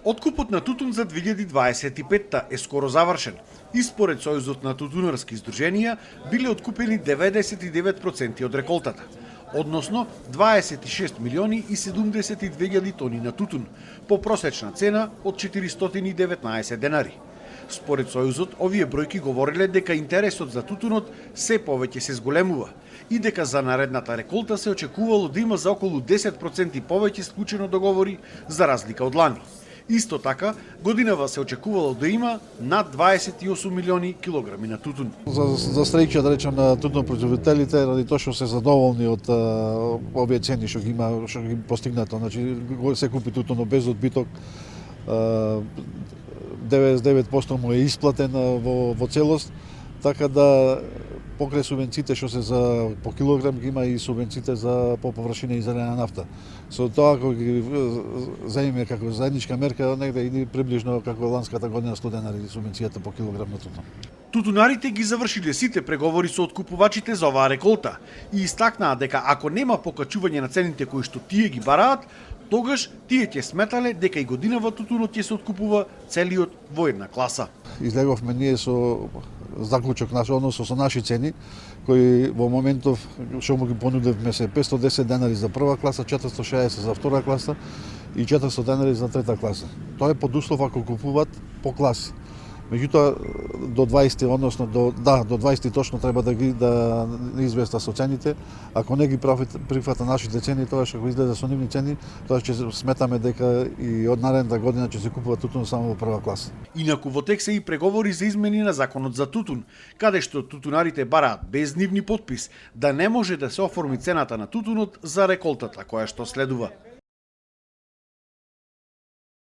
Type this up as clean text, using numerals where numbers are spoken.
Откупот на тутун за 2025 е скоро завршен и според Сојузот на тутунарски издруженија биле откупени 99% од реколтата, односно 26 милиони и 72.000 тони на тутун, по просечна цена од 419 денари. Според Сојузот, овие бројки говореле дека интересот за тутунот се повеќе се зголемува и дека за наредната реколта се очекувало да има за околу 10% повеќе склучено договори за разлика од лани. Исто така, годинава се очекувало да има над 28 милиони килограми на тутун. За среќа, да речем, на тутунопроизводителите, ради тоа што се задоволни од овие цени што ги постигнато. Значи, се купи тутуно без одбиток, 99% му е исплатен во целост, така да покрај субвенциите што се за по килограм ги има и субвенциите за по површина и зелена нафта. Со тоа кога ги земеме како заедничка мерка, негде иди приближно како ланската година студена субвенцијата по килограм на тутун. Тутунарите ги завршиле сите преговори со откупувачите за оваа реколта и истакнаа дека ако нема покачување на цените кои што тие ги бараат, тогаш тие ќе сметале дека и годинава тутунот ќе се откупува целиот во една класа. Излеговме ние со заклучок односно со наши цени, кои во моментов што му ги понудевме се 510 денари за прва класа, 460 за втора класа и 400 денари за трета класа. Тоа е под услов ако купуваат по класи. Меѓутоа до 20, односно до 20 точно треба да известа со цените. Ако не ги прифата нашите цени, тоа што го излезе со нивни цени, тоа ќе сметаме дека и од наредната година ќе се купува тутун само во прва класа. Инаку во тек се и преговори за измени на законот за тутун, каде што тутунарите бараат без нивни потпис да не може да се оформи цената на тутунот за реколтата која што следува.